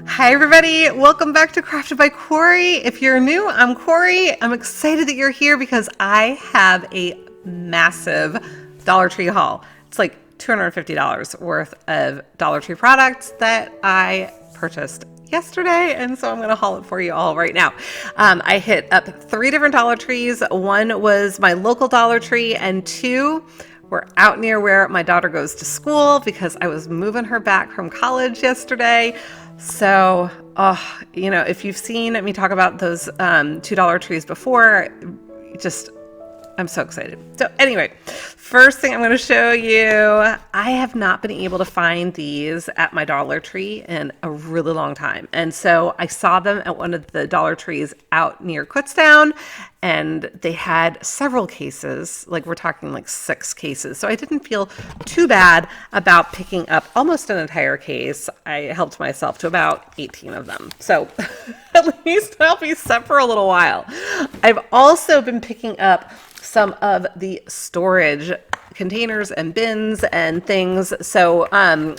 Hi everybody, welcome back to Crafted by Corie. If you're new, I'm Corie. I'm excited that you're here because I have a massive Dollar Tree haul. It's like $250 worth of Dollar Tree products that I purchased yesterday, and so I'm going to haul it for you all right now. I hit up 3 different Dollar Trees. One was my local Dollar Tree, and 2 were out near where my daughter goes to school because I was moving her back from college yesterday. So, if you've seen me talk about those $2 trees before, just I'm so excited. So anyway, first thing I'm going to show you, I have not been able to find these at my Dollar Tree in a really long time. And so I saw them at one of the Dollar Trees out near Kutztown, and they had several cases, like we're talking like 6 cases. So I didn't feel too bad about picking up almost an entire case. I helped myself to about 18 of them. So at least I'll be set for a little while. I've also been picking up some of the storage containers and bins and things. So I'm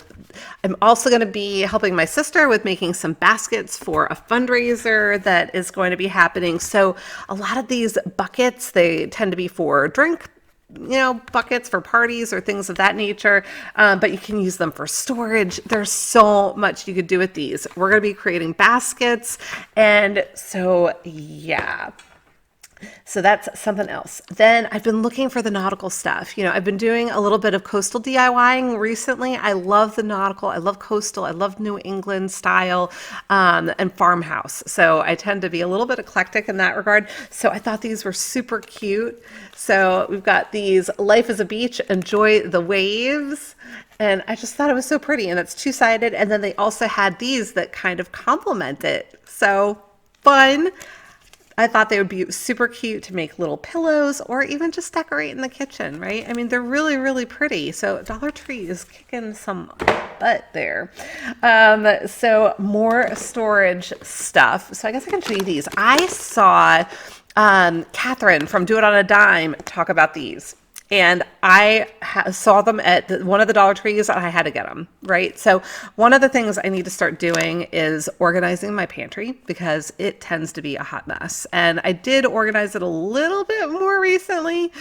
also going to be helping my sister with making some baskets for a fundraiser that is going to be happening. So a lot of these buckets, they tend to be for drink, buckets for parties or things of that nature, but you can use them for storage. There's so much you could do with these. We're going to be creating baskets, and so yeah. So that's something else. Then I've been looking for the nautical stuff. I've been doing a little bit of coastal DIYing recently. I love the nautical. I love coastal. I love New England style and farmhouse. So I tend to be a little bit eclectic in that regard. So I thought these were super cute. So we've got these Life is a Beach, Enjoy the Waves. And I just thought it was so pretty. And it's 2-sided. And then they also had these that kind of complement it. So fun. I thought they would be super cute to make little pillows or even just decorate in the kitchen, right? I mean, they're really, really pretty. So Dollar Tree is kicking some butt there. So more storage stuff. So I guess I can show you these. I saw Catherine from Do It on a Dime talk about these. And I saw them at one of the Dollar Trees, and I had to get them, right? So one of the things I need to start doing is organizing my pantry because it tends to be a hot mess. And I did organize it a little bit more recently,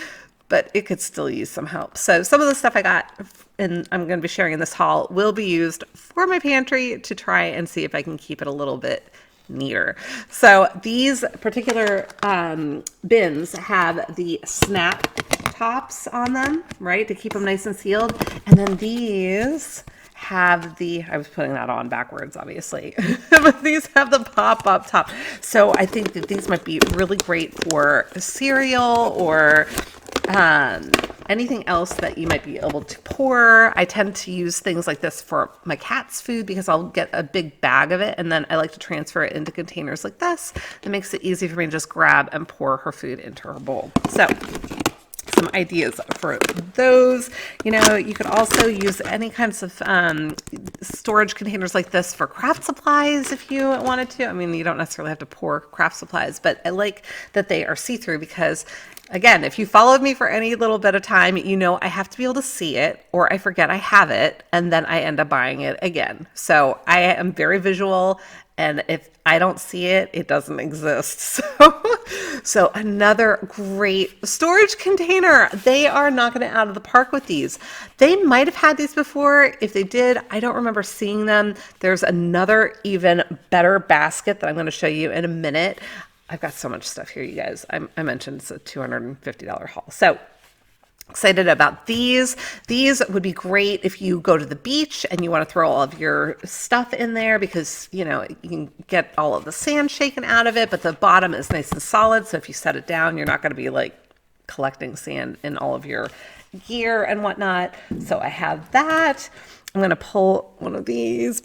but it could still use some help. So some of the stuff I got, and I'm going to be sharing in this haul, will be used for my pantry to try and see if I can keep it a little bit neater. So these particular bins have the snap tops on them, right, to keep them nice and sealed. And then these have I was putting that on backwards, obviously, but these have the pop-up top. So I think that these might be really great for cereal or anything else that you might be able to pour. I tend to use things like this for my cat's food because I'll get a big bag of it, and then I like to transfer it into containers like this. It makes it easy for me to just grab and pour her food into her bowl. So some ideas for those. You could also use any kinds of storage containers like this for craft supplies if you wanted to. I mean, you don't necessarily have to pour craft supplies, but I like that they are see-through because, again, if you followed me for any little bit of time, I have to be able to see it, or I forget I have it, and then I end up buying it again. So I am very visual, and if I don't see it, it doesn't exist. So another great storage container. They are knocking it out of the park with these. They might have had these before. If they did, I don't remember seeing them. There's another even better basket that I'm going to show you in a minute. I've got so much stuff here, you guys. I mentioned it's a $250 haul. So excited about these. These would be great if you go to the beach and you want to throw all of your stuff in there because, you can get all of the sand shaken out of it, but the bottom is nice and solid. So if you set it down, you're not going to be like collecting sand in all of your gear and whatnot. So I have that. I'm going to pull one of these.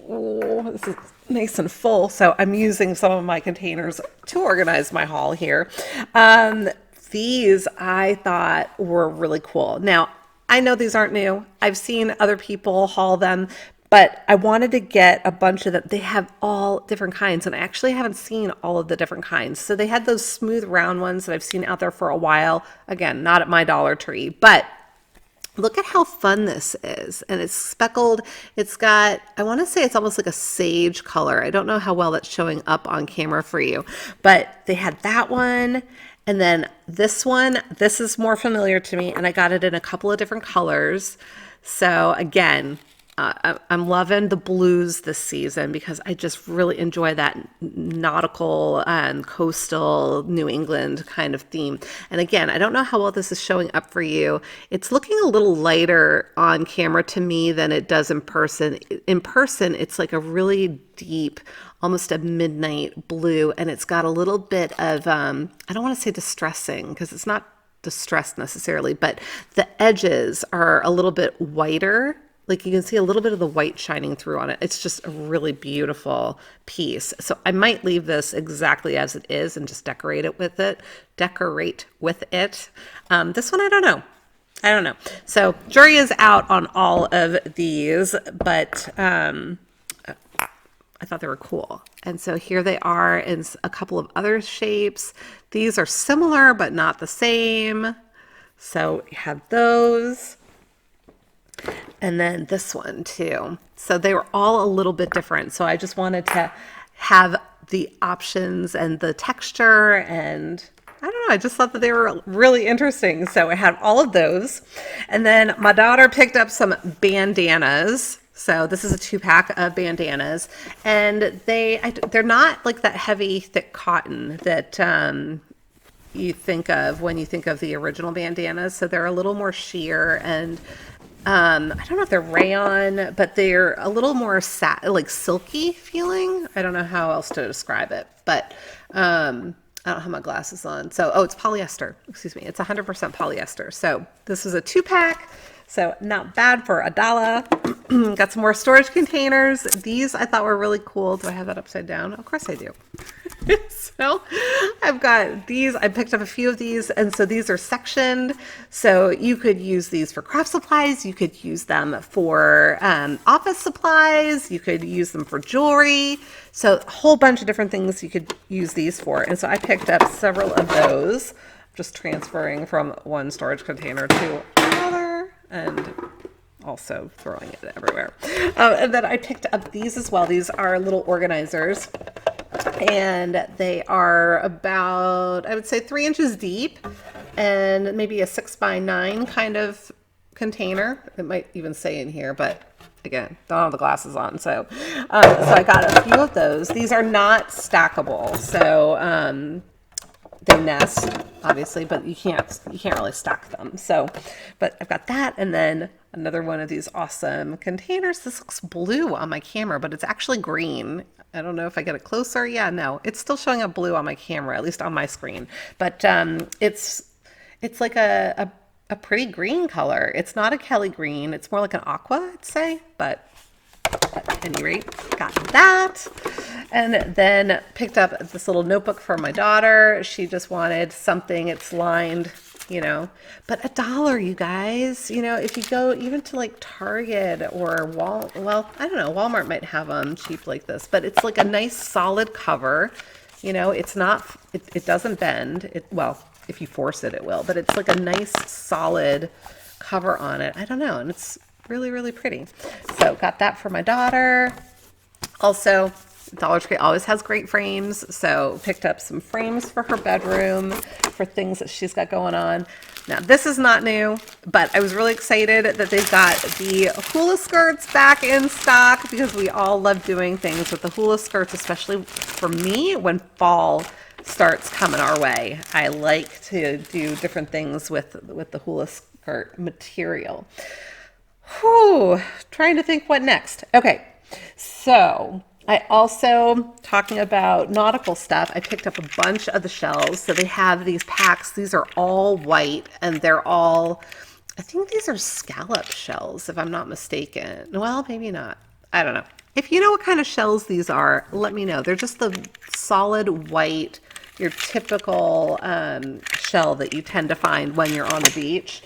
Oh, this is nice and full. So I'm using some of my containers to organize my haul here. These I thought were really cool. Now, I know these aren't new. I've seen other people haul them, but I wanted to get a bunch of them. They have all different kinds, and I actually haven't seen all of the different kinds. So they had those smooth round ones that I've seen out there for a while. Again, not at my Dollar Tree, but Look at how fun this is. And it's speckled. It's got, I want to say it's almost like a sage color. I don't know how well that's showing up on camera for you, but they had that one. And then this one, this is more familiar to me, and I got it in a couple of different colors. So again, I'm loving the blues this season because I just really enjoy that nautical and coastal New England kind of theme. And again, I don't know how well this is showing up for you. It's looking a little lighter on camera to me than it does in person. In person, it's like a really deep, almost a midnight blue, and it's got a little bit of, I don't want to say distressing because it's not distressed necessarily, but the edges are a little bit whiter. Like you can see a little bit of the white shining through on it. It's just a really beautiful piece. So I might leave this exactly as it is and just decorate with it. This one, I don't know. So jury is out on all of these, but I thought they were cool. And so here they are in a couple of other shapes. These are similar, but not the same. So you have those. And then this one too. So they were all a little bit different. So I just wanted to have the options and the texture, and I don't know, I just thought that they were really interesting. So I had all of those. And then my daughter picked up some bandanas. So this is a 2-pack of bandanas, and they're not like that heavy, thick cotton that you think of when you think of the original bandanas. So they're a little more sheer, and I don't know if they're rayon, but they're a little more like silky feeling. I don't know how else to describe it, but I don't have my glasses on. So, oh, it's polyester. Excuse me. It's 100% polyester. So this is a 2-pack. So not bad for $1. Got some more storage containers. These I thought were really cool. Do I have that upside down? Of course I do. So I've got these. I picked up a few of these, and so these are sectioned. So you could use these for craft supplies. You could use them for office supplies. You could use them for jewelry. So a whole bunch of different things you could use these for. And so I picked up several of those, just transferring from one storage container to another, and also throwing it everywhere. And then I picked up these as well. These are little organizers, and they are about, I would say, 3 inches deep, and maybe a 6x9 kind of container. It might even say in here, but again, don't have the glasses on. So I got a few of those. These are not stackable. So they nest, obviously, but you can't really stack them. So, but I've got that, and then another one of these awesome containers. This looks blue on my camera, but it's actually green. I don't know if I get it closer. Yeah, no, it's still showing up blue on my camera, at least on my screen. But it's like a pretty green color. It's not a Kelly green. It's more like an aqua, I'd say, but at any rate, got that. And then picked up this little notebook for my daughter. She just wanted something. It's lined, you know, but $1, you guys. You know, if you go even to like Target or well, I don't know, Walmart might have them cheap like this, but it's like a nice solid cover. You know, it's not, it doesn't bend. Well, if you force it, it will, but it's like a nice solid cover on it. I don't know, and it's really, really pretty. So got that for my daughter. Also, Dollar Tree always has great frames, so picked up some frames for her bedroom for things that she's got going on. Now, this is not new, but I was really excited that they've got the hula skirts back in stock, because we all love doing things with the hula skirts, especially for me when fall starts coming our way. I like to do different things with the hula skirt material. Whew, trying to think what next. Okay, so I also, talking about nautical stuff, I picked up a bunch of the shells. So they have these packs. These are all white, and they're all, I think these are scallop shells, if I'm not mistaken. Well, maybe not. I don't know. If you know what kind of shells these are, let me know. They're just the solid white, your typical shell that you tend to find when you're on the beach.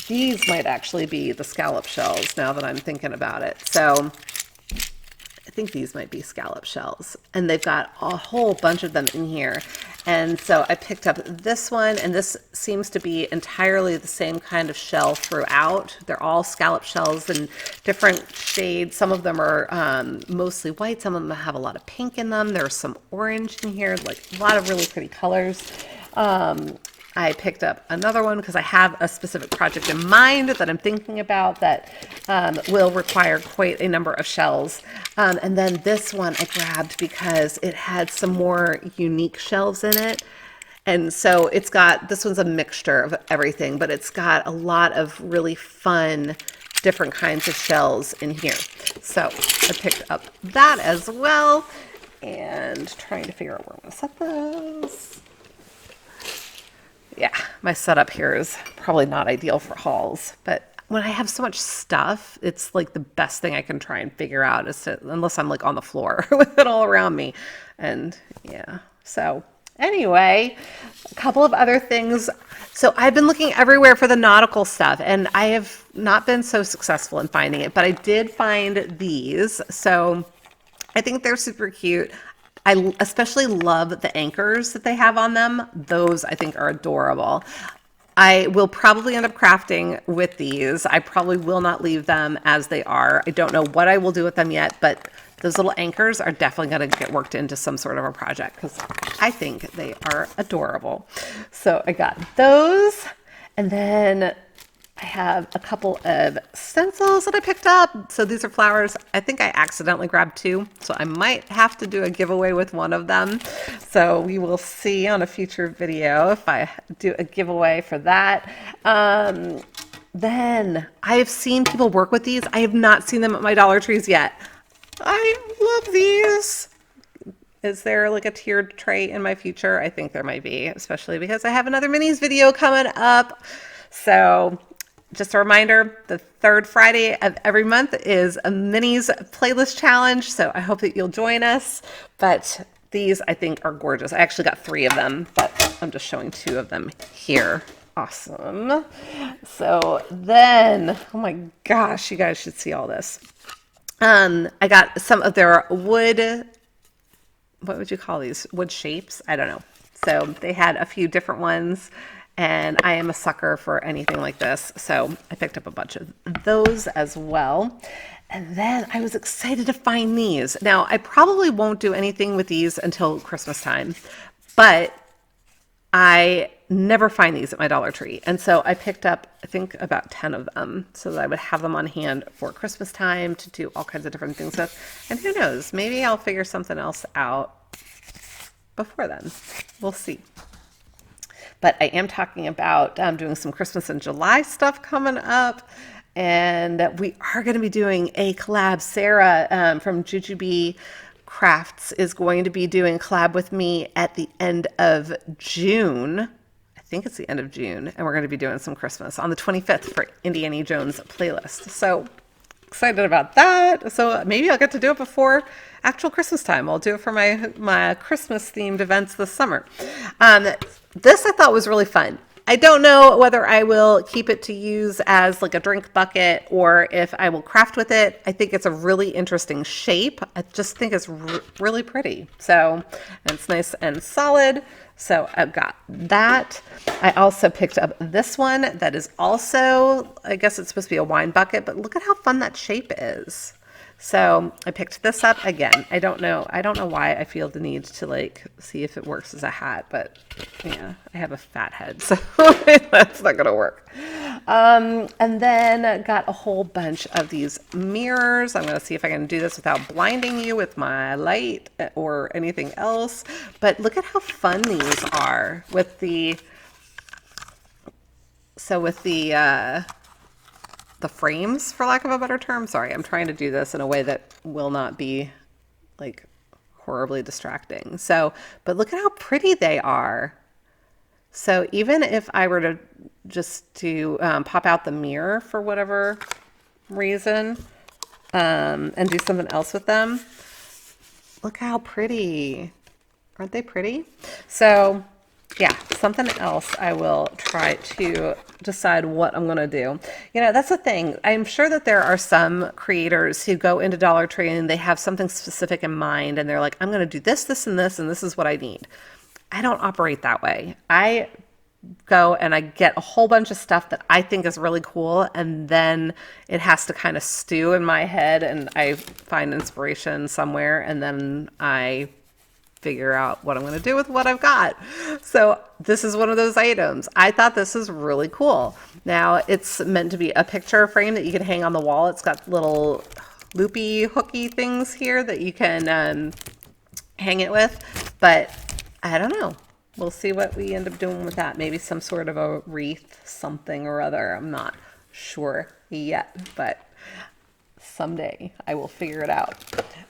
These might actually be the scallop shells now that I'm thinking about it. So think these might be scallop shells, and they've got a whole bunch of them in here. And so I picked up this one, and this seems to be entirely the same kind of shell throughout. They're all scallop shells in different shades. Some of them are mostly white. Some of them have a lot of pink in them. There's some orange in here, like a lot of really pretty colors. I picked up another one because I have a specific project in mind that I'm thinking about that will require quite a number of shells. And then this one I grabbed because it had some more unique shells in it. And so it's got, this one's a mixture of everything, but it's got a lot of really fun, different kinds of shells in here. So I picked up that as well, and trying to figure out where I'm going to set this. Yeah, my setup here is probably not ideal for hauls, but when I have so much stuff, it's like the best thing I can try and figure out is to, unless I'm like on the floor with it all around me. And yeah, so anyway, a couple of other things. So I've been looking everywhere for the nautical stuff, and I have not been so successful in finding it, but I did find these. So I think they're super cute. I especially love the anchors that they have on them. Those I think are adorable. I will probably end up crafting with these. I probably will not leave them as they are. I don't know what I will do with them yet, but those little anchors are definitely going to get worked into some sort of a project because I think they are adorable. So I got those, and then I have a couple of stencils that I picked up. So these are flowers. I think I accidentally grabbed two, so I might have to do a giveaway with one of them. So we will see on a future video if I do a giveaway for that. Then I have seen people work with these. I have not seen them at my Dollar Trees yet. I love these. Is there like a tiered tray in my future? I think there might be, especially because I have another minis video coming up. So just a reminder, the third Friday of every month is a minis playlist challenge. So I hope that you'll join us. But these I think are gorgeous. I actually got 3 of them, but I'm just showing 2 of them here. Awesome. So then, oh my gosh, you guys should see all this. I got some of their wood, what would you call these? Wood shapes? I don't know. So they had a few different ones, and I am a sucker for anything like this. So I picked up a bunch of those as well. And then I was excited to find these. Now, I probably won't do anything with these until Christmas time, but I never find these at my Dollar Tree. And so I picked up, I think, about 10 of them so that I would have them on hand for Christmas time to do all kinds of different things with. And who knows, maybe I'll figure something else out before then. We'll see. But I am talking about doing some Christmas in July stuff coming up. And we are going to be doing a collab. Sarah from Jujubee Crafts is going to be doing a collab with me at the end of June. I think it's the end of June. And we're going to be doing some Christmas on the 25th for Indiana Jones playlist. So excited about that. So maybe I'll get to do it before actual Christmas time. I'll do it for my Christmas themed events this summer. This I thought was really fun. I don't know whether I will keep it to use as like a drink bucket or if I will craft with it. I think it's a really interesting shape. I just think it's really pretty. So, and it's nice and solid. So I've got that. I also picked up this one that is also, I guess it's supposed to be a wine bucket, but look at how fun that shape is. So I picked this up again. I don't know why I feel the need to like see if it works as a hat, but yeah, I have a fat head, so that's not gonna work. And then got a whole bunch of these mirrors. I'm gonna see if I can do this without blinding you with my light or anything else. But look at how fun these are with the frames, for lack of a better term. Sorry, I'm trying to do this in a way that will not be like horribly distracting. So, but look at how pretty they are. So even if I were to just to pop out the mirror for whatever reason and do something else with them, look how pretty. Aren't they pretty? So yeah, something else I will try to decide what I'm going to do. You know, that's the thing. I'm sure that there are some creators who go into Dollar Tree and they have something specific in mind and they're like, I'm going to do this, this, and this, and this is what I need. I don't operate that way. I go and I get a whole bunch of stuff that I think is really cool, and then it has to kind of stew in my head and I find inspiration somewhere, and then I figure out what I'm going to do with what I've got. So this is one of those items. I thought this is really cool. Now it's meant to be a picture frame that you can hang on the wall. It's got little loopy hooky things here that you can hang it with, but I don't know. We'll see what we end up doing with that. Maybe some sort of a wreath, something or other. I'm not sure yet, but someday I will figure it out.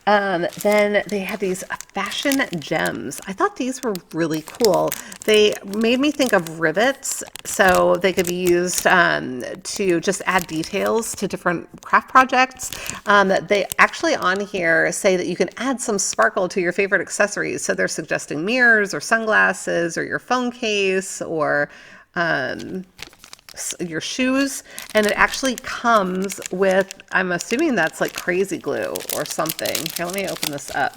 Then they had these fashion gems. I thought these were really cool. They made me think of rivets, so they could be used to just add details to different craft projects. They actually on here say that you can add some sparkle to your favorite accessories. So they're suggesting mirrors or sunglasses or your phone case or your shoes, and it actually comes with, I'm assuming that's like crazy glue or something. Here, let me open this up,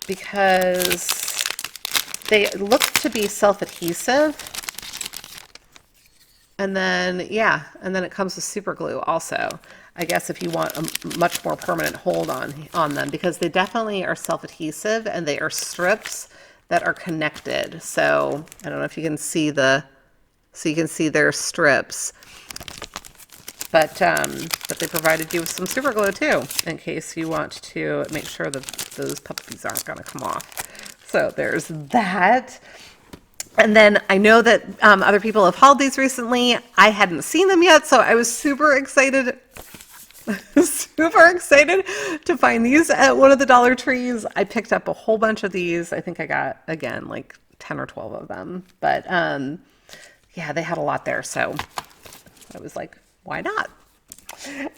because they look to be self-adhesive, and then yeah, and then it comes with super glue also, I guess, if you want a much more permanent hold on them, because they definitely are self-adhesive and they are strips that are connected. So I don't know if you can see so you can see their strips, but they provided you with some super glue too, in case you want to make sure that those puppies aren't going to come off. So there's that. And then I know that other people have hauled these recently. I hadn't seen them yet, so I was super excited to find these at one of the Dollar Trees. I picked up a whole bunch of these. I think I got, again, like 10 or 12 of them, but yeah, they had a lot there, so I was like, why not?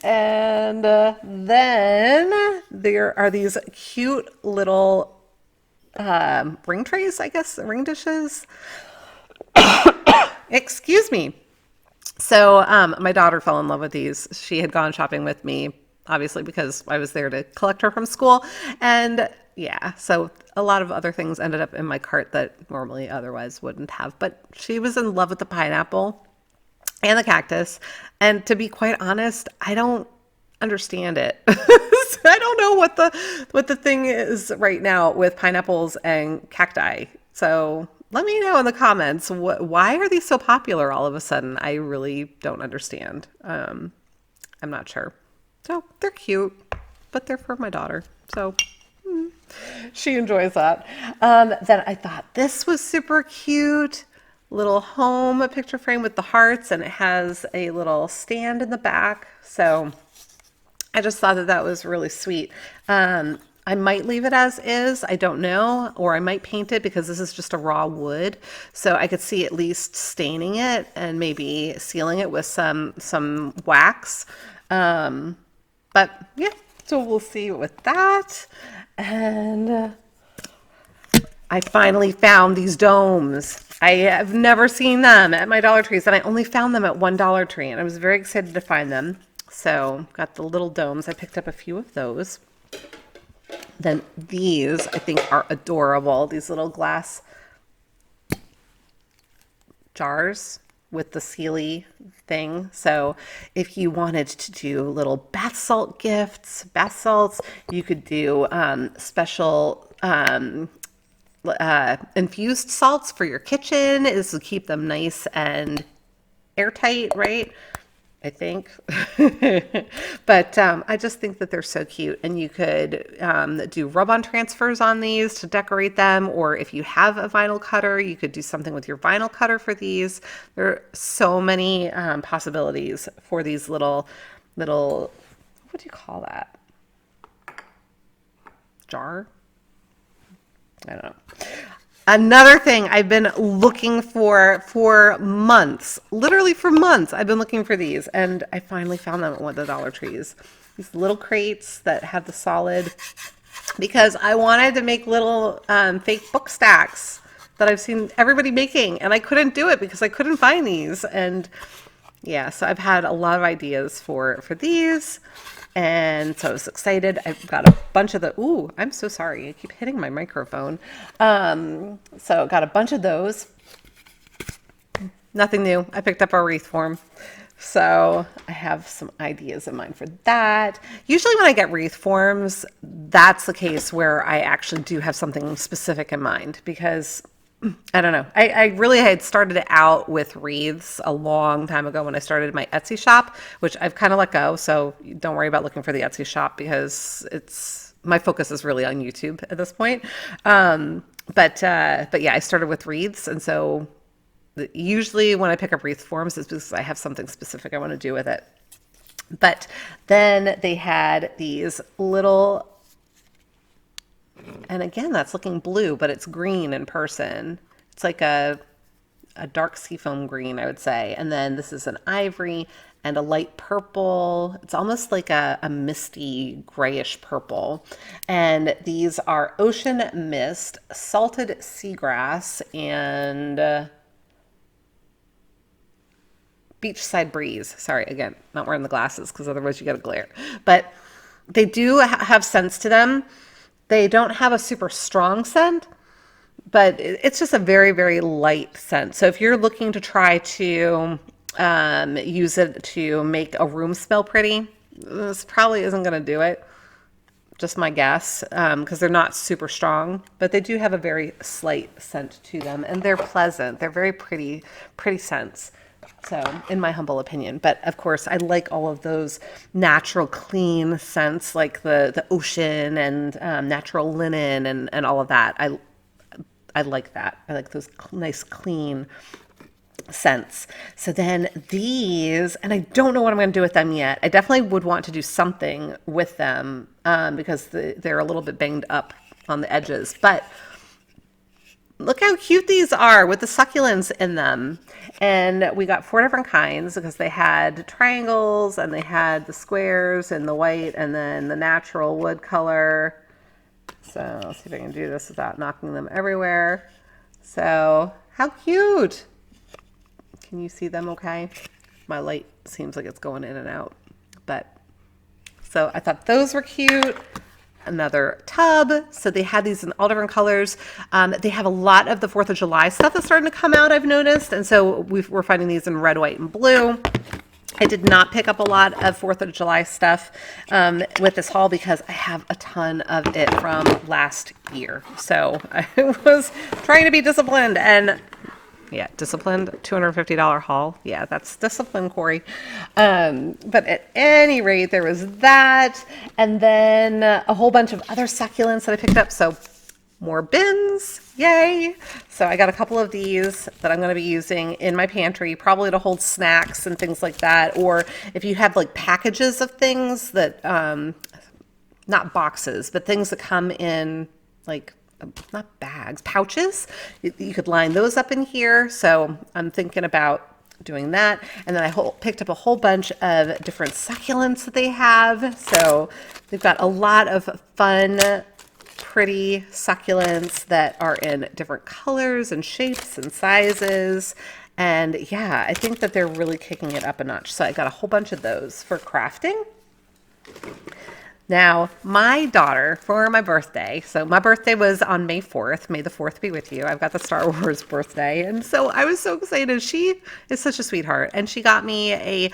And then there are these cute little ring trays, I guess, ring dishes. Excuse me. So my daughter fell in love with these. She had gone shopping with me, obviously, because I was there to collect her from school. And yeah, so a lot of other things ended up in my cart that normally otherwise wouldn't have. But she was in love with the pineapple and the cactus. And to be quite honest, I don't understand it. I don't know what the thing is right now with pineapples and cacti. So let me know in the comments, why are these so popular all of a sudden? I really don't understand. I'm not sure. So they're cute, but they're for my daughter. So she enjoys that. Then I thought this was super cute. Little home picture frame with the hearts, and it has a little stand in the back. So I just thought that that was really sweet. I might leave it as is, I don't know, or I might paint it because this is just a raw wood. So I could see at least staining it and maybe sealing it with some wax. But yeah, so we'll see with that. And I finally found these domes. I have never seen them at my Dollar Trees, and I only found them at one Dollar Tree, and I was very excited to find them. So got the little domes. I picked up a few of those. Then these I think are adorable. These little glass jars with the Sealy thing. So if you wanted to do little bath salt gifts, bath salts, you could do special infused salts for your kitchen. Is to keep them nice and airtight, right? I think. But I just think that they're so cute, and you could do rub-on transfers on these to decorate them, or if you have a vinyl cutter, you could do something with your vinyl cutter for these. There are so many possibilities for these little, what do you call that? Jar? I don't know. Another thing I've been looking for months, literally for months, I've been looking for these, and I finally found them at one of the Dollar Trees. These little crates that have the solid, because I wanted to make little fake book stacks that I've seen everybody making, and I couldn't do it because I couldn't find these. And yeah, so I've had a lot of ideas for these. And so I was excited. I've got a bunch of the, ooh, I'm so sorry. I keep hitting my microphone. So got a bunch of those. Nothing new. I picked up a wreath form. So I have some ideas in mind for that. Usually when I get wreath forms, that's the case where I actually do have something specific in mind, because I don't know. I really had started it out with wreaths a long time ago when I started my Etsy shop, which I've kind of let go. So don't worry about looking for the Etsy shop, because my focus is really on YouTube at this point. But yeah, I started with wreaths. And so usually when I pick up wreath forms, it's because I have something specific I want to do with it. But then they had these little, and again, that's looking blue, but it's green in person. It's like a dark seafoam green, I would say. And then this is an ivory and a light purple. It's almost like a misty grayish purple. And these are ocean mist, salted seagrass, and beachside breeze. Sorry, again, not wearing the glasses because otherwise you get a glare. But they do have scents to them. They don't have a super strong scent, but it's just a very, very light scent. So if you're looking to try to use it to make a room smell pretty, this probably isn't going to do it. Just my guess, because they're not super strong, but they do have a very slight scent to them, and they're pleasant. They're very pretty scents. So in my humble opinion, but of course I like all of those natural clean scents, like the ocean and natural linen and all of that. I like that. I like those nice clean scents. So then these, and I don't know what I'm going to do with them yet. I definitely would want to do something with them because they're a little bit banged up on the edges, but look how cute these are with the succulents in them. And we got 4 different kinds because they had triangles and they had the squares and the white and then the natural wood color. So let's see if I can do this without knocking them everywhere. So how cute. Can you see them okay? My light seems like it's going in and out. But so I thought those were cute. Another tub. So they had these in all different colors. They have a lot of the 4th of July stuff that's starting to come out, I've noticed. And so we're finding these in red, white, and blue. I did not pick up a lot of 4th of July stuff with this haul because I have a ton of it from last year. So I was trying to be disciplined, and yeah, disciplined, $250 haul. Yeah, that's discipline, Corie. But at any rate, there was that. And then a whole bunch of other succulents that I picked up. So more bins, yay. So I got a couple of these that I'm going to be using in my pantry, probably to hold snacks and things like that. Or if you have like packages of things that, not boxes, but things that come in like, not bags, pouches. You could line those up in here. So I'm thinking about doing that. And then I picked up a whole bunch of different succulents that they have. So they've got a lot of fun, pretty succulents that are in different colors and shapes and sizes. And yeah, I think that they're really kicking it up a notch. So I got a whole bunch of those for crafting. Now, my daughter, for my birthday, so my birthday was on May 4th. May the 4th be with you. I've got the Star Wars birthday. And so I was so excited. She is such a sweetheart. And she got me a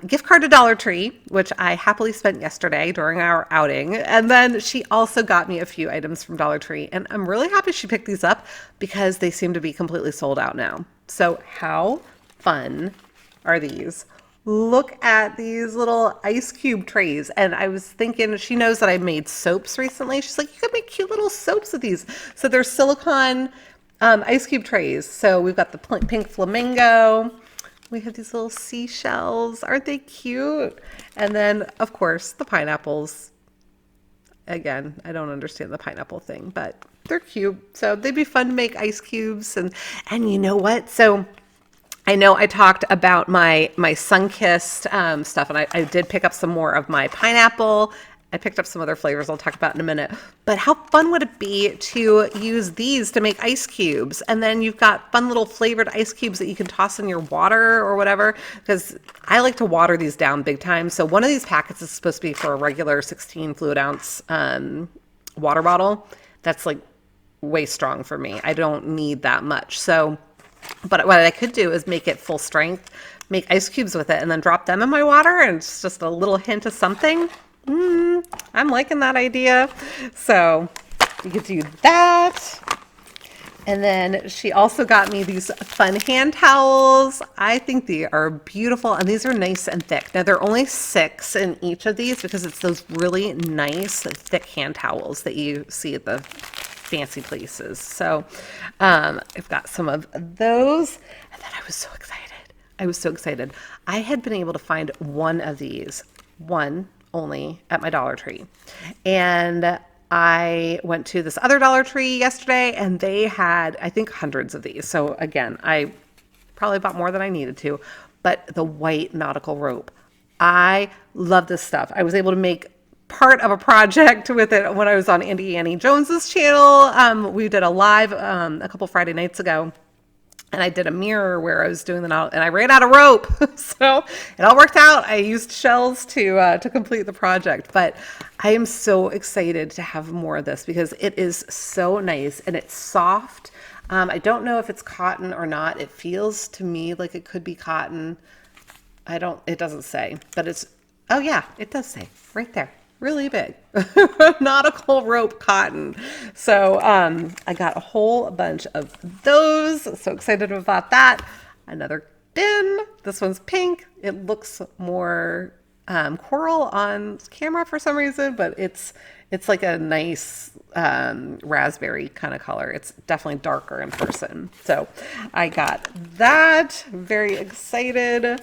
gift card to Dollar Tree, which I happily spent yesterday during our outing. And then she also got me a few items from Dollar Tree. And I'm really happy she picked these up because they seem to be completely sold out now. So how fun are these? Look at these little ice cube trays. And I was thinking, she knows that I made soaps recently. She's like, you could make cute little soaps with these. So they're silicone ice cube trays. So we've got the pink flamingo. We have these little seashells. Aren't they cute? And then, of course, the pineapples. Again, I don't understand the pineapple thing, but they're cute. So they'd be fun to make ice cubes. And you know what? So I know I talked about my sun-kissed stuff, and I did pick up some more of my pineapple I picked up some other flavors I'll talk about in a minute. But how fun would it be to use these to make ice cubes? And then you've got fun little flavored ice cubes that you can toss in your water or whatever. Because I like to water these down big time. So one of these packets is supposed to be for a regular 16 fluid ounce water bottle. That's like way strong for me. I don't need that much. So, but what I could do is make it full strength, make ice cubes with it, and then drop them in my water, and it's just a little hint of something. I'm liking that idea. So you could do that. And then she also got me these fun hand towels. I think they are beautiful, and these are nice and thick. Now, there are only 6 in each of these because it's those really nice thick hand towels that you see at the fancy places. So I've got some of those, and then I was so excited. I had been able to find one of these, one only, at my Dollar Tree. And I went to this other Dollar Tree yesterday, and they had, I think, hundreds of these. So again, I probably bought more than I needed to, but the white nautical rope. I love this stuff. I was able to make part of a project with it when I was on Annie Jones's channel. We did a live a couple Friday nights ago, and I did a mirror where I was doing the knot, and I ran out of rope. So it all worked out. I used shells to complete the project, but I am so excited to have more of this because it is so nice and it's soft. I don't know if it's cotton or not. It feels to me like it could be cotton. It doesn't say, but it's, oh yeah, it does say right there. Really big. Nautical rope cotton. So I got a whole bunch of those. So excited about that. Another bin. This one's pink. It looks more coral on camera for some reason, but it's like a nice raspberry kind of color. It's definitely darker in person. So I got that. Very excited.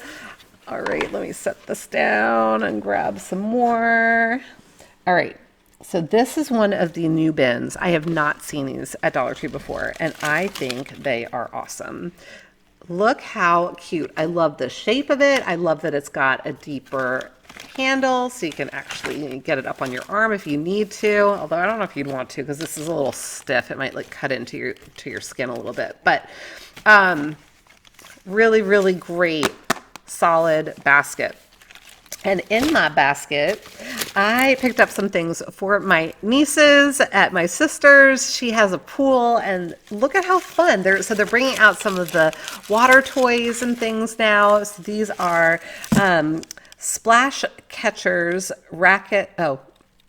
All right, let me set this down and grab some more. All right, so this is one of the new bins. I have not seen these at Dollar Tree before, and I think they are awesome. Look how cute. I love the shape of it. I love that it's got a deeper handle, so you can actually get it up on your arm if you need to. Although I don't know if you'd want to, because this is a little stiff. It might like cut into your skin a little bit. But really, really great. Solid basket. And in my basket, I picked up some things for my nieces at my sister's. She has a pool, and look at how fun. So they're bringing out some of the water toys and things now. So these are splash catchers, racket. Oh,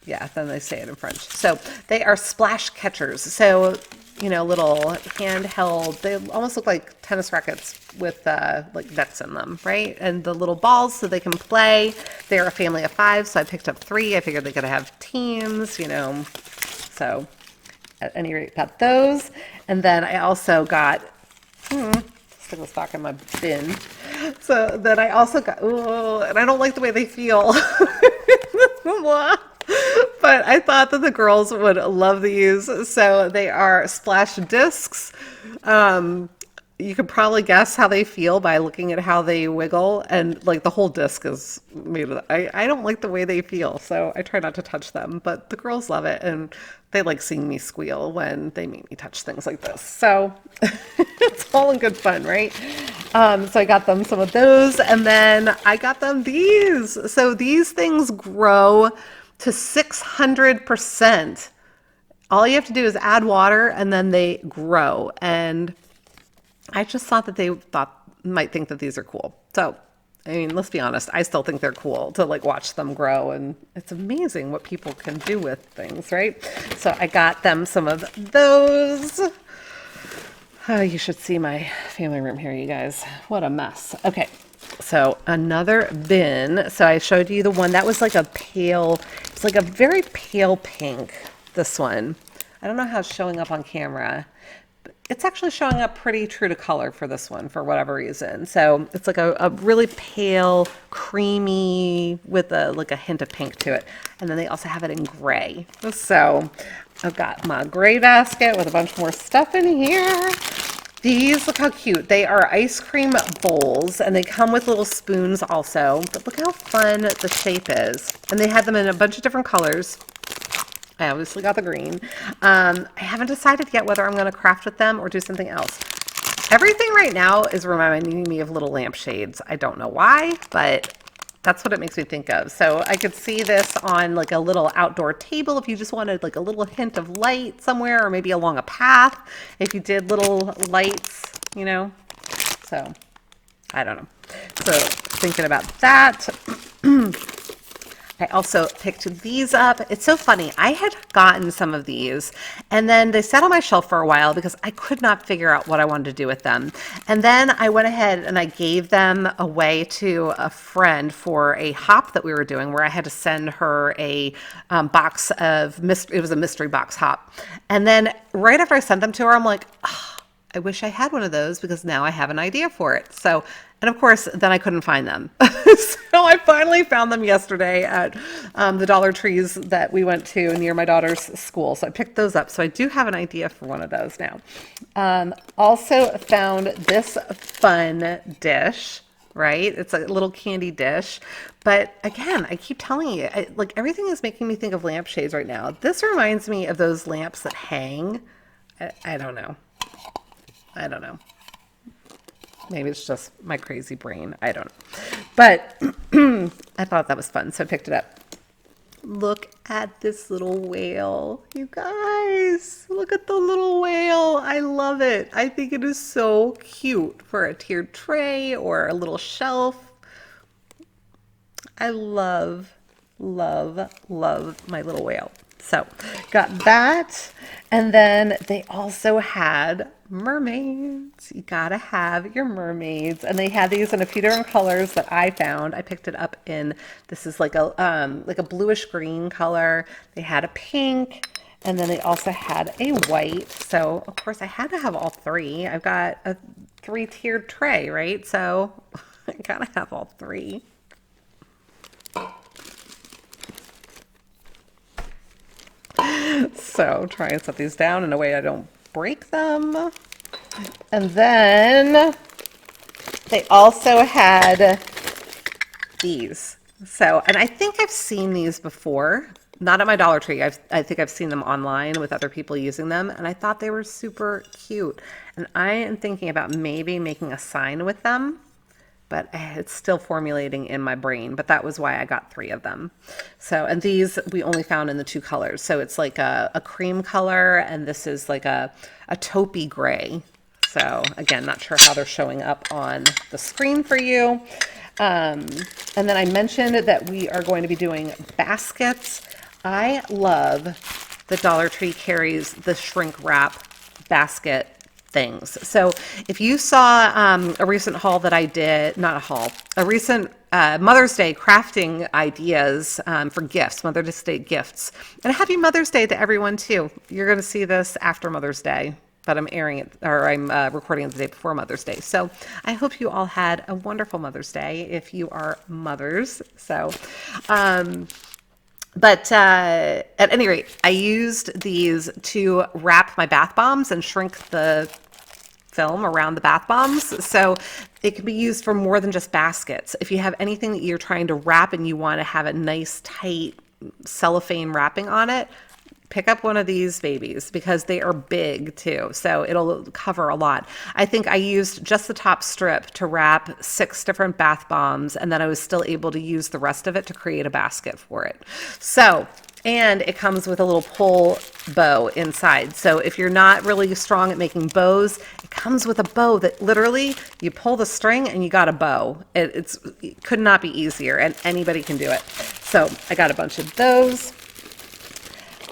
yeah, then they say it in French. So they are splash catchers. So, you know, little handheld, they almost look like tennis rackets with like nets in them, right? And the little balls so they can play. They're a family of 5, so I picked up 3. I figured they could have teams, you know. So at any rate, got those. And then I also got, stick this back in my bin. So then I also got, and I don't like the way they feel. But I thought that the girls would love these. So they are splash discs. You could probably guess how they feel by looking at how they wiggle. And like the whole disc is made of, I don't like the way they feel. So I try not to touch them, but the girls love it. And they like seeing me squeal when they make me touch things like this. So it's all in good fun, right? So I got them some of those, and then I got them these. So these things grow to 600%. All you have to do is add water, and then they grow. And I just thought that they might think that these are cool. So, I mean, let's be honest. I still think they're cool to like watch them grow, and it's amazing what people can do with things, right? So I got them some of those. Oh, you should see my family room here, you guys. What a mess. Okay, so another bin. So I showed you the one that was like a pale, it's like a very pale pink, this one. I don't know how it's showing up on camera. It's actually showing up pretty true to color for this one for whatever reason. So it's like a really pale, creamy with like a hint of pink to it. And then they also have it in gray. So I've got my gray basket with a bunch more stuff in here. These, look how cute. They are ice cream bowls, and they come with little spoons also. But look how fun the shape is. And they had them in a bunch of different colors. I obviously got the green. I haven't decided yet whether I'm going to craft with them or do something else. Everything right now is reminding me of little lampshades. I don't know why, but that's what it makes me think of. So I could see this on like a little outdoor table if you just wanted like a little hint of light somewhere, or maybe along a path if you did little lights, you know. So I don't know. So thinking about that. I also picked these up. It's so funny. I had gotten some of these and then they sat on my shelf for a while because I could not figure out what I wanted to do with them. And then I went ahead and I gave them away to a friend for a hop that we were doing, where I had to send her a box of, it was a mystery box hop. And then right after I sent them to her, I'm like, oh, I wish I had one of those because now I have an idea for it. So, and of course, then I couldn't find them. So I finally found them yesterday at the Dollar Trees that we went to near my daughter's school. So I picked those up. So I do have an idea for one of those now. Also found this fun dish, right? It's a little candy dish. But again, I keep telling you, like everything is making me think of lampshades right now. This reminds me of those lamps that hang. I don't know. I don't know. Maybe it's just my crazy brain. I don't know. But I thought that was fun, so I picked it up. Look at this little whale. You guys, look at the little whale. I love it. I think it is so cute for a tiered tray or a little shelf. I love, love, love my little whale. So got that. And then they also had mermaids. You gotta have your mermaids. And they had these in a few different colors that I found. I picked it up in, this is like a bluish green color. They had a pink, and then they also had a white. So of course I had to have all three. I've got a 3-tiered tray, right? So I gotta have all three. So try and set these down in a way I don't break them. And then they also had these. So, and I think I've seen these before, not at my Dollar Tree. I think I've seen them online with other people using them, and I thought they were super cute. And I am thinking about maybe making a sign with them, but it's still formulating in my brain. But that was why I got 3 of them. So, and these we only found in the 2 colors. So it's like a cream color, and this is like a taupey gray. So again, not sure how they're showing up on the screen for you. And then I mentioned that we are going to be doing baskets. I love the Dollar Tree carries the shrink wrap basket things. So if you saw a recent haul that I did, not a haul, a recent Mother's Day crafting ideas for gifts, Mother's Day gifts. And happy Mother's Day to everyone too. You're going to see this after Mother's Day, but I'm airing it, or I'm recording it the day before Mother's Day. So I hope you all had a wonderful Mother's Day if you are mothers. So, but at any rate, I used these to wrap my bath bombs and shrink the film around the bath bombs. So it can be used for more than just baskets. If you have anything that you're trying to wrap and you want to have a nice tight cellophane wrapping on it, pick up one of these babies because they are big too. So it'll cover a lot. I think I used just the top strip to wrap 6 different bath bombs, and then I was still able to use the rest of it to create a basket for it. So, and it comes with a little pull bow inside. So if you're not really strong at making bows, it comes with a bow that literally you pull the string and you got a bow. It could not be easier, and anybody can do it. So I got a bunch of those.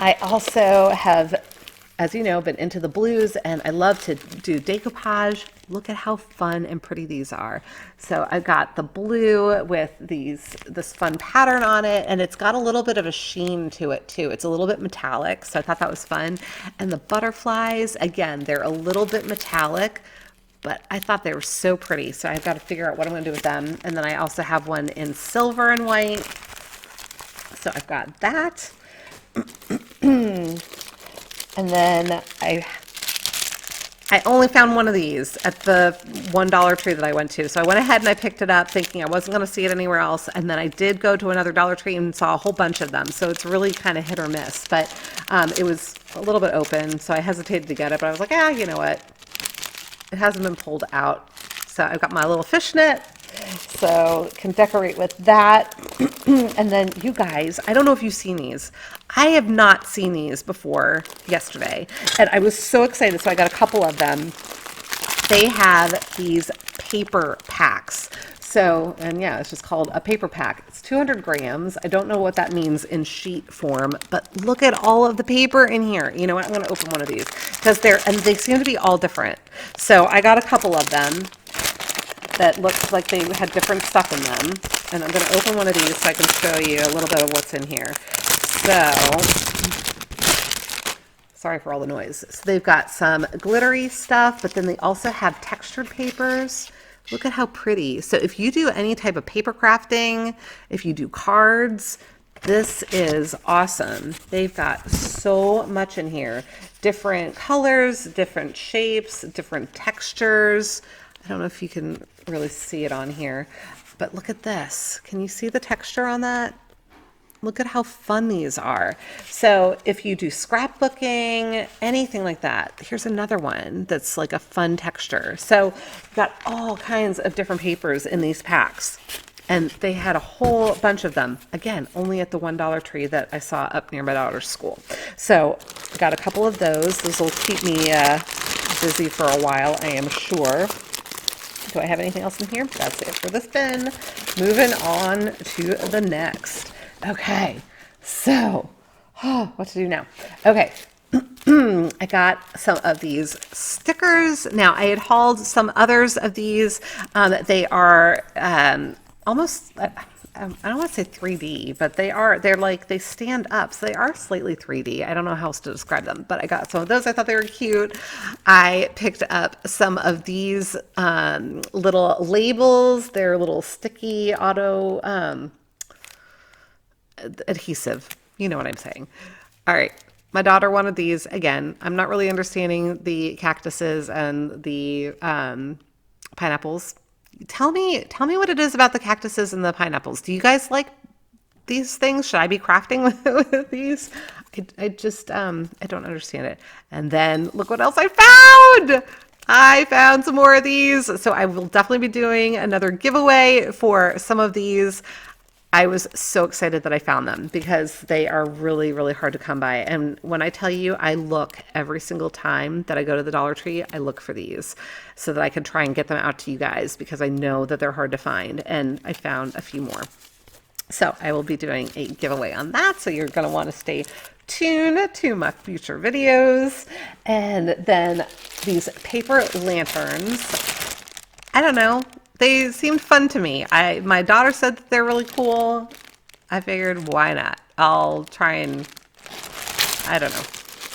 I also have, as you know, been into the blues, and I love to do decoupage. Look at how fun and pretty these are. So I've got the blue with this fun pattern on it, and it's got a little bit of a sheen to it too. It's a little bit metallic, so I thought that was fun. And the butterflies, again, they're a little bit metallic, but I thought they were so pretty. So I've got to figure out what I'm going to do with them. And then I also have one in silver and white. So I've got that. And then I only found one of these at the $1 Tree that I went to. So I went ahead and I picked it up thinking I wasn't going to see it anywhere else. And then I did go to another Dollar Tree and saw a whole bunch of them. So it's really kind of hit or miss. But it was a little bit open, so I hesitated to get it. But I was like, you know what? It hasn't been pulled out. So I've got my little fishnet. So can decorate with that. And then you guys, I don't know if you've seen these. I have not seen these before yesterday. And I was so excited. So I got a couple of them. They have these paper packs. So, and yeah, it's just called a paper pack. It's 200 grams. I don't know what that means in sheet form, but look at all of the paper in here. You know what? I'm going to open one of these because they seem to be all different. So I got a couple of them that looked like they had different stuff in them. And I'm going to open one of these so I can show you a little bit of what's in here. So, sorry for all the noise. So they've got some glittery stuff, but then they also have textured papers. Look at how pretty. So if you do any type of paper crafting, if you do cards, this is awesome. They've got so much in here. Different colors, different shapes, different textures. I don't know if you can really see it on here, but look at this. Can you see the texture on that? Look at how fun these are. So if you do scrapbooking, anything like that, here's another one that's like a fun texture. So you've got all kinds of different papers in these packs. And they had a whole bunch of them. Again, only at the $1 Tree that I saw up near my daughter's school. So got a couple of those. Those will keep me busy for a while, I am sure. Do I have anything else in here? That's it for this bin. Moving on to the next. Okay, so what to do now? Okay, I got some of these stickers. Now, I had hauled some others of these. They are almost, I don't want to say 3D, but they're like, they stand up. So they are slightly 3D. I don't know how else to describe them, but I got some of those. I thought they were cute. I picked up some of these little labels. They're little sticky auto adhesive. You know what I'm saying. All right. My daughter wanted these. Again, I'm not really understanding the cactuses and the pineapples. Tell me what it is about the cactuses and the pineapples. Do you guys like these things? Should I be crafting with these? I just, I don't understand it. And then look what else I found. I found some more of these. So I will definitely be doing another giveaway for some of these. I was so excited that I found them because they are really, really hard to come by. And when I tell you, I look every single time that I go to the Dollar Tree, I look for these so that I can try and get them out to you guys because I know that they're hard to find. And I found a few more. So I will be doing a giveaway on that. So you're going to want to stay tuned to my future videos. And then these paper lanterns, I don't know. They seemed fun to me. My daughter said that they're really cool. I figured, why not? I'll try and, I don't know,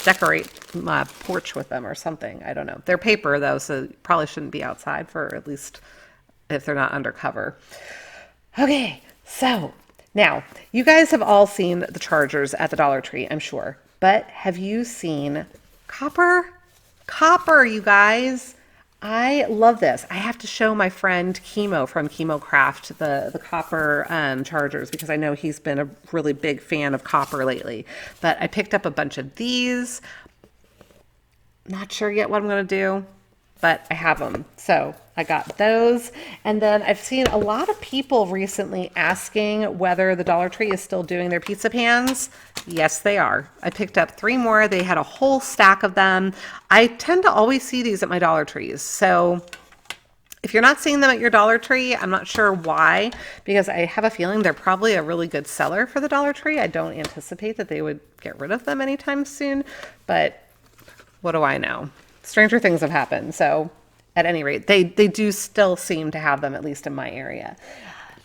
decorate my porch with them or something. I don't know. They're paper though, so probably shouldn't be outside for at least if they're not undercover. Okay, so now you guys have all seen the chargers at the Dollar Tree, I'm sure. But have you seen copper? Copper, you guys. I love this. I have to show my friend Chemo from Chemo Craft the copper chargers because I know he's been a really big fan of copper lately. But I picked up a bunch of these. Not sure yet what I'm going to do, but I have them. So I got those. And then I've seen a lot of people recently asking whether the Dollar Tree is still doing their pizza pans. Yes, they are. I picked up 3 more. They had a whole stack of them. I tend to always see these at my Dollar Trees. So if you're not seeing them at your Dollar Tree, I'm not sure why, because I have a feeling they're probably a really good seller for the Dollar Tree. I don't anticipate that they would get rid of them anytime soon, but what do I know? Stranger things have happened. So at any rate, they do still seem to have them, at least in my area.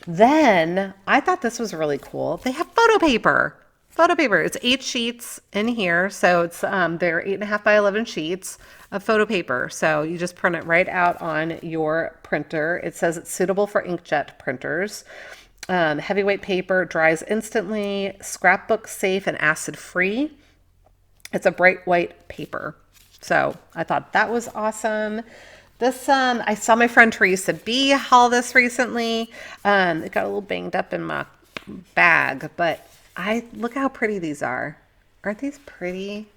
Then I thought this was really cool. They have photo paper. Photo paper. It's 8 sheets in here. So it's they're 8.5 by 11 sheets of photo paper. So you just print it right out on your printer. It says it's suitable for inkjet printers. Heavyweight paper, dries instantly, scrapbook safe and acid free. It's a bright white paper. So I thought that was awesome. This, I saw my friend Teresa B haul this recently. It got a little banged up in my bag, but look how pretty these are. Aren't these pretty?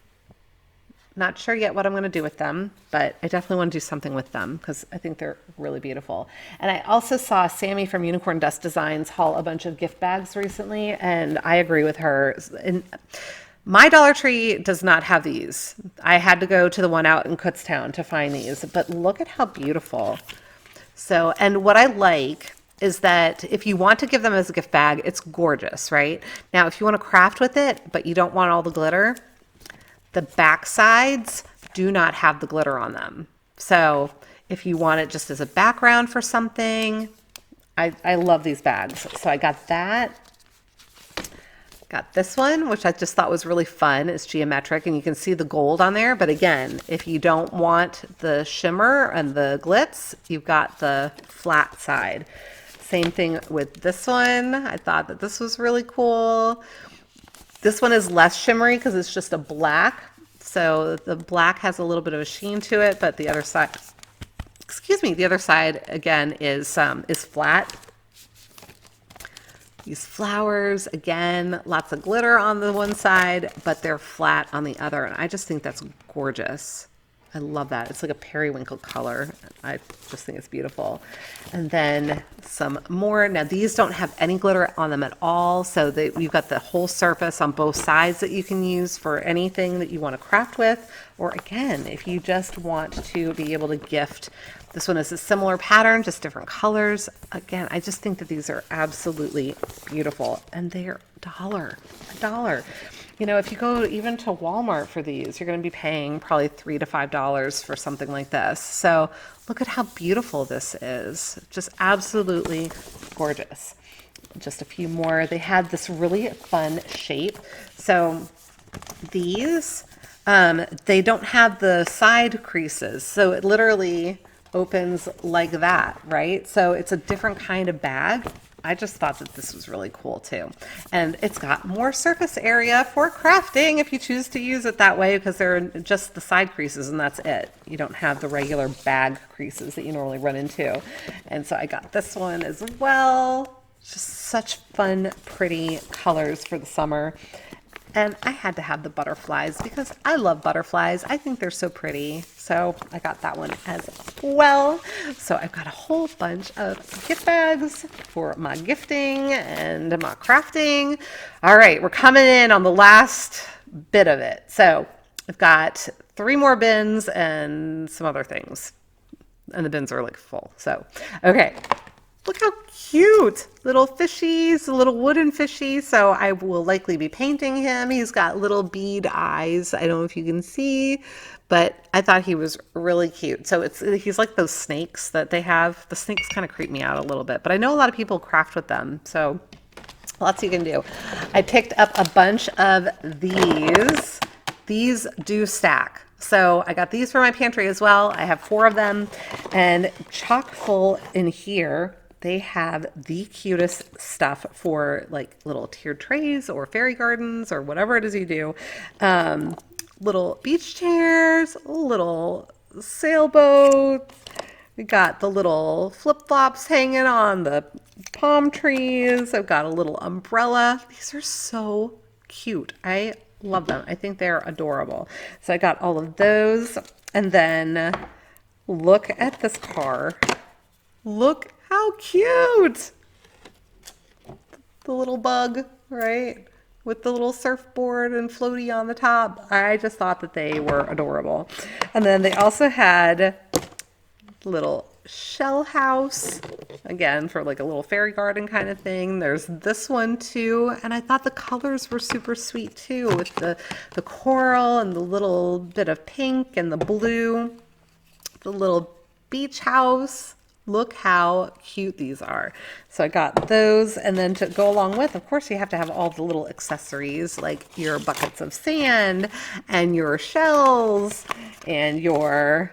Not sure yet what I'm going to do with them, but I definitely want to do something with them because I think they're really beautiful. And I also saw Sammy from Unicorn Dust Designs haul a bunch of gift bags recently, and I agree with her. And my Dollar Tree does not have these. I had to go to the one out in Kutztown to find these, but look at how beautiful. So, and what I like is that if you want to give them as a gift bag, it's gorgeous, right? Now, if you want to craft with it, but you don't want all the glitter, the back sides do not have the glitter on them. So if you want it just as a background for something, I love these bags. So I got that. Got this one, which I just thought was really fun. It's geometric and you can see the gold on there. But again, if you don't want the shimmer and the glitz, you've got the flat side. Same thing with this one. I thought that this was really cool. This one is less shimmery because it's just a black. So the black has a little bit of a sheen to it, but the other side, excuse me, the other side again is flat. These flowers, again, lots of glitter on the one side, but they're flat on the other. And I just think that's gorgeous. I love that. It's like a periwinkle color. I just think it's beautiful. And then some more. Now these don't have any glitter on them at all. So you've got the whole surface on both sides that you can use for anything that you want to craft with. Or again, if you just want to be able to gift. This one is a similar pattern, just different colors. Again, I just think that these are absolutely beautiful. And they're a dollar. You know, if you go even to Walmart for these, you're going to be paying probably $3 to $5 for something like this. So look at how beautiful this is. Just absolutely gorgeous. Just a few more. They had this really fun shape. So these, they don't have the side creases. So it literally opens like that, right? So it's a different kind of bag. I just thought that this was really cool too. And it's got more surface area for crafting if you choose to use it that way, because they're just the side creases and that's it. You don't have the regular bag creases that you normally run into. And so I got this one as well. Just such fun, pretty colors for the summer. And I had to have the butterflies because I love butterflies. I think they're so pretty. So I got that one as well. So I've got a whole bunch of gift bags for my gifting and my crafting. All right, we're coming in on the last bit of it. So I've got 3 more bins and some other things. And the bins are like full. So, okay. Look how cute. Little fishies, little wooden fishy. So I will likely be painting him. He's got little bead eyes. I don't know if you can see, but I thought he was really cute. So he's like those snakes that they have. The snakes kind of creep me out a little bit, but I know a lot of people craft with them. So lots you can do. I picked up a bunch of these. These do stack. So I got these for my pantry as well. I have 4 of them, and chock full in here. They have the cutest stuff for like little tiered trays or fairy gardens or whatever it is you do. Little beach chairs, little sailboats. We got the little flip-flops hanging on the palm trees. I've got a little umbrella. These are so cute. I love them. I think they're adorable. So I got all of those. And then look at this car. Look how cute. The little bug, right? With the little surfboard and floaty on the top. I just thought that they were adorable. And then they also had little shell house, again, for like a little fairy garden kind of thing. There's this one too. And I thought the colors were super sweet too, with the coral and the little bit of pink and the blue. The little beach house. Look how cute these are. So I got those, and then to go along with, of course, you have to have all the little accessories like your buckets of sand and your shells and your,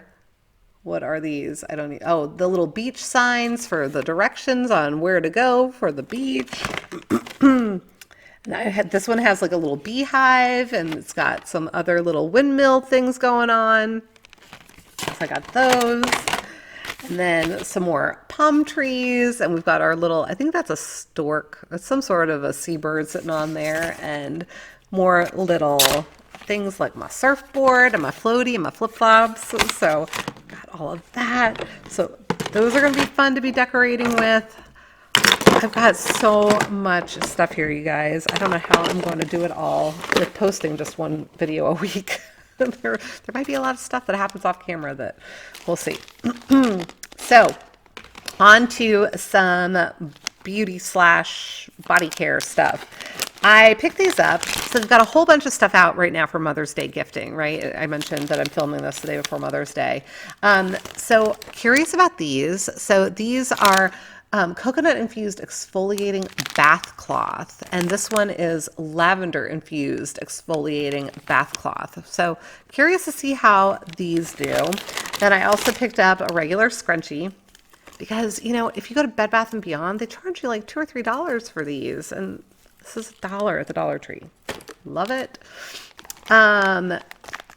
what are these? I don't need, oh, the little beach signs for the directions on where to go for the beach. And This one has like a little beehive, and it's got some other little windmill things going on. So I got those. And then some more palm trees, and we've got our little, I think that's a stork. It's some sort of a seabird sitting on there, and more little things like my surfboard and my floaty and my flip-flops. So got all of that. So those are going to be fun to be decorating with. I've got so much stuff here, you guys. I don't know how I'm going to do it all with posting just one video a week. there might be a lot of stuff that happens off camera that we'll see. So on to some beauty / body care stuff. I picked these up. So they've got a whole bunch of stuff out right now for Mother's Day gifting, right? I mentioned that I'm filming this the day before Mother's Day. So curious about these. So these are coconut infused exfoliating bath cloth, and this one is lavender infused exfoliating bath cloth. So curious to see how these do. Then I also picked up a regular scrunchie, because you know, if you go to Bed Bath & Beyond, they charge you like $2 or $3 for these, and this is $1 at the Dollar Tree. Love it.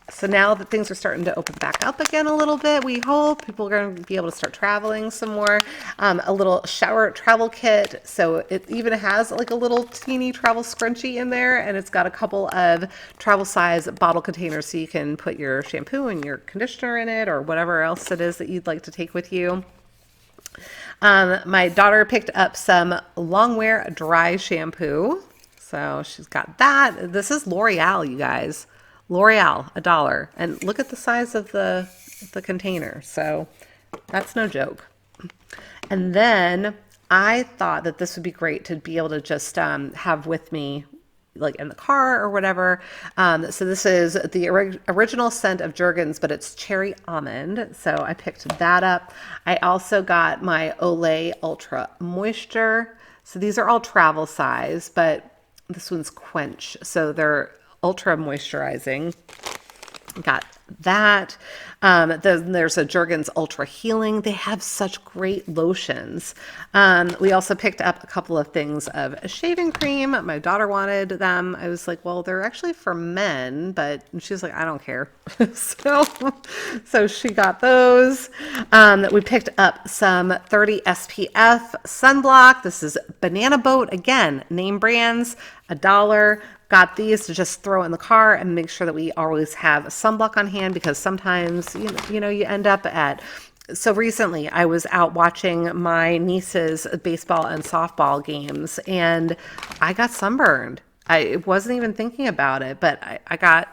So now that things are starting to open back up again a little bit, we hope people are going to be able to start traveling some more. A little shower travel kit. So it even has like a little teeny travel scrunchie in there, and it's got a couple of travel size bottle containers so you can put your shampoo and your conditioner in it, or whatever else it is that you'd like to take with you. My daughter picked up some Longwear dry shampoo. So she's got that. This is L'Oreal, you guys. L'Oreal, $1. And look at the size of the container. So that's no joke. And then I thought that this would be great to be able to just have with me, like in the car or whatever. So this is the original scent of Jergens, but it's cherry almond. So I picked that up. I also got my Olay Ultra Moisture. So these are all travel size, but this one's Quench. So they're ultra moisturizing. Got that. Then there's a Jergens Ultra Healing. They have such great lotions. We also picked up a couple of things of shaving cream. My daughter wanted them. I was like, well, they're actually for men, but she was like, I don't care. so she got those. We picked up some 30 SPF sunblock. This is Banana Boat. Again, name brands, $1. Got these to just throw in the car and make sure that we always have sunblock on hand, because sometimes you end up at. So recently I was out watching my niece's baseball and softball games, and I got sunburned. I wasn't even thinking about it, but I got,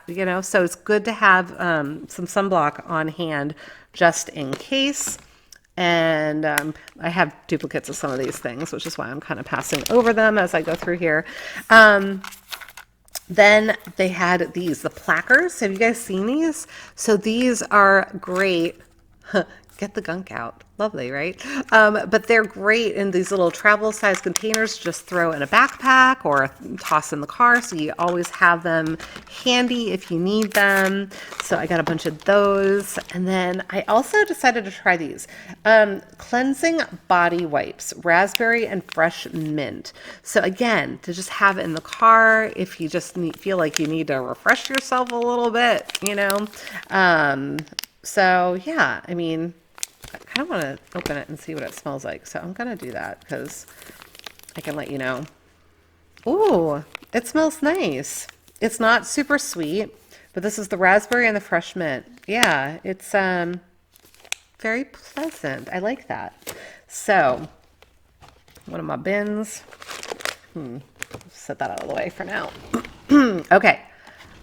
so it's good to have some sunblock on hand just in case. And I have duplicates of some of these things, which is why I'm kind of passing over them as I go through here. Then they had these, the plackers. Have you guys seen these? So these are great. Get the gunk out. Lovely, right? But they're great in these little travel size containers. Just throw in a backpack or toss in the car, so you always have them handy if you need them. So I got a bunch of those. And then I also decided to try these cleansing body wipes, raspberry and fresh mint. So again, to just have it in the car if you just feel like you need to refresh yourself a little bit, so yeah, I mean, I kind of want to open it and see what it smells like. So I'm going to do that because I can let you know. Ooh, it smells nice. It's not super sweet, but this is the raspberry and the fresh mint. Yeah, it's very pleasant. I like that. So one of my bins. Set that out of the way for now. Okay.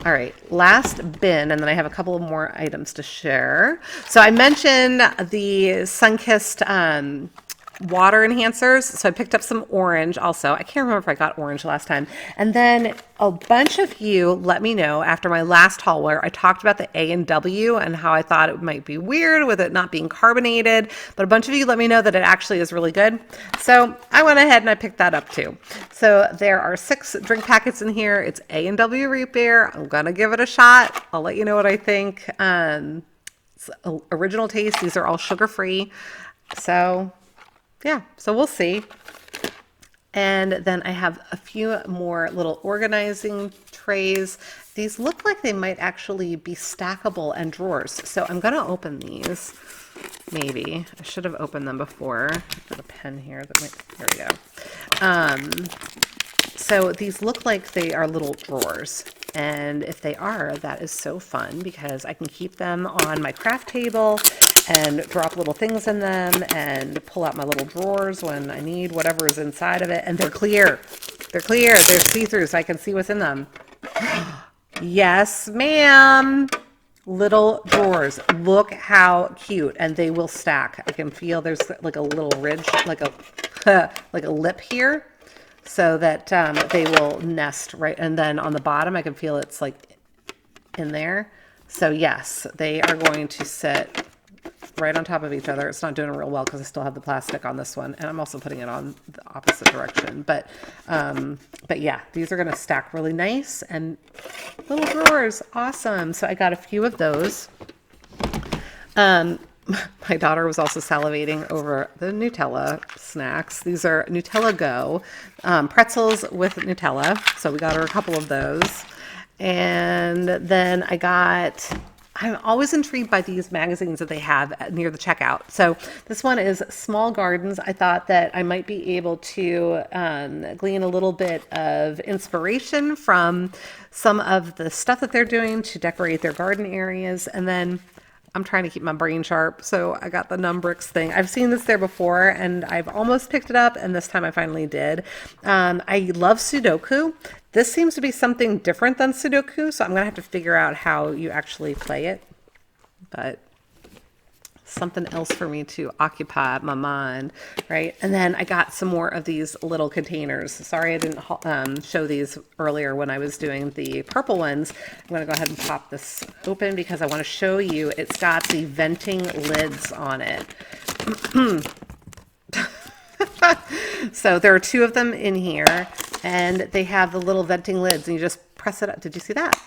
All right, last bin, and then I have a couple of more items to share. So I mentioned the sun-kissed water enhancers. So I picked up some orange also. I can't remember if I got orange last time. And then a bunch of you let me know after my last haul where I talked about the A&W and how I thought it might be weird with it not being carbonated, but a bunch of you let me know that it actually is really good. So I went ahead and I picked that up too. So there are 6 drink packets in here. It's A&W root beer. I'm gonna give it a shot. I'll let you know what I think. It's original taste. These are all sugar-free. So yeah, so we'll see. And then I have a few more little organizing trays. These look like they might actually be stackable and drawers. So I'm going to open these. Maybe. I should have opened them before. I've got a pen here. There we go. So these look like they are little drawers. And if they are, that is so fun because I can keep them on my craft table and drop little things in them and pull out my little drawers when I need whatever is inside of it. And they're clear. They're clear. They're see-through, so I can see what's in them. Yes, ma'am. Little drawers. Look how cute. And they will stack. I can feel there's like a little ridge, like a like a lip here, so that they will nest right. And then on the bottom, I can feel it's like in there. So yes, they are going to sit right on top of each other. It's not doing real well because I still have the plastic on this one, and I'm also putting it on the opposite direction. But yeah, these are going to stack really nice and little drawers. Awesome. So I got a few of those. My daughter was also salivating over the Nutella snacks. These are Nutella Go pretzels with Nutella. So we got her a couple of those. And then I'm always intrigued by these magazines that they have near the checkout. So this one is Small Gardens. I thought that I might be able to glean a little bit of inspiration from some of the stuff that they're doing to decorate their garden areas. And then I'm trying to keep my brain sharp, so I got the Numbrix thing. I've seen this there before, and I've almost picked it up, and this time I finally did. I love Sudoku. This seems to be something different than Sudoku, so I'm going to have to figure out how you actually play it. But something else for me to occupy my mind, right? And then I got some more of these little containers. Sorry I didn't show these earlier when I was doing the purple ones. I'm going to go ahead and pop this open because I want to show you. It's got the venting lids on it. So there are two of them in here, and they have the little venting lids, and you just press it up. Did you see that?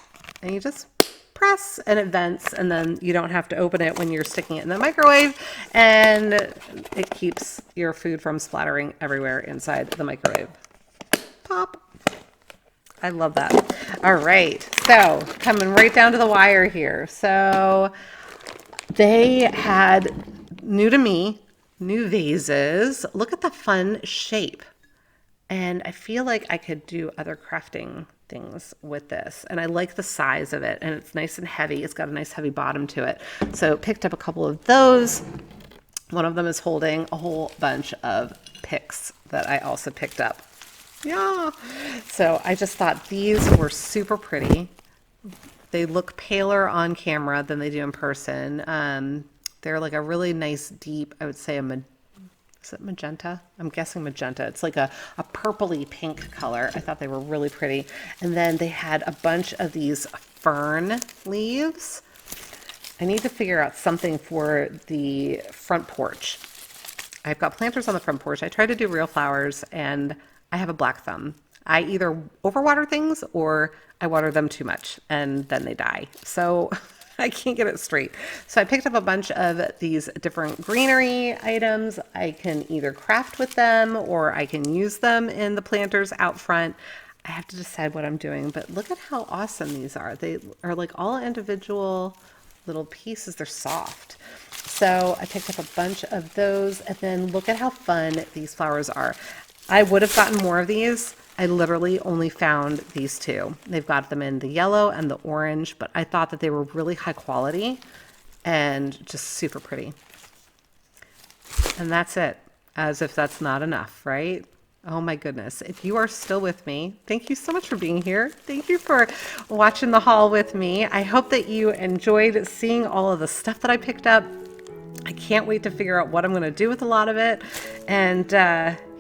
And you just press and it vents, and then you don't have to open it when you're sticking it in the microwave, and it keeps your food from splattering everywhere inside the microwave. Pop. I love that. All right, so coming right down to the wire here. So they had, new to me, new vases. Look at the fun shape. And I feel like I could do other crafting things with this. And I like the size of it. And it's nice and heavy. It's got a nice heavy bottom to it. So picked up a couple of those. One of them is holding a whole bunch of picks that I also picked up. Yeah. So I just thought these were super pretty. They look paler on camera than they do in person. They're like a really nice deep, I would say is it magenta? I'm guessing magenta. It's like a purpley pink color. I thought they were really pretty. And then they had a bunch of these fern leaves. I need to figure out something for the front porch. I've got planters on the front porch. I try to do real flowers, and I have a black thumb. I either overwater things or I water them too much, and then they die. So I can't get it straight. So I picked up a bunch of these different greenery items. I can either craft with them or I can use them in the planters out front. I have to decide what I'm doing, but look at how awesome these are. They are like all individual little pieces. They're soft. So I picked up a bunch of those, and then look at how fun these flowers are. I would have gotten more of these. I literally only found these two. They've got them in the yellow and the orange, but I thought that they were really high quality and just super pretty. And that's it, as if that's not enough, right? Oh my goodness. If you are still with me, thank you so much for being here. Thank you for watching the haul with me. I hope that you enjoyed seeing all of the stuff that I picked up. I can't wait to figure out what I'm going to do with a lot of it. And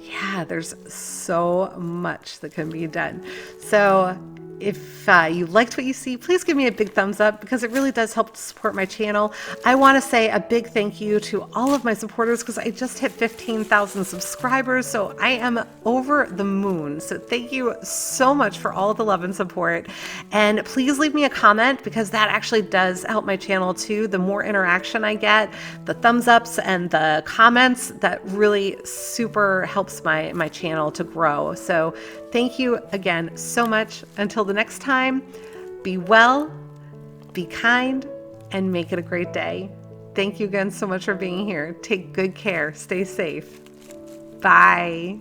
yeah, there's so much that can be done. So if you liked what you see, please give me a big thumbs up because it really does help to support my channel. I want to say a big thank you to all of my supporters because I just hit 15,000 subscribers, so I am over the moon. So thank you so much for all of the love and support. And please leave me a comment because that actually does help my channel too. The more interaction I get, the thumbs ups and the comments, that really super helps my channel to grow. So thank you again so much. Until the next time, be well, be kind, and make it a great day. Thank you again so much for being here. Take good care. Stay safe. Bye.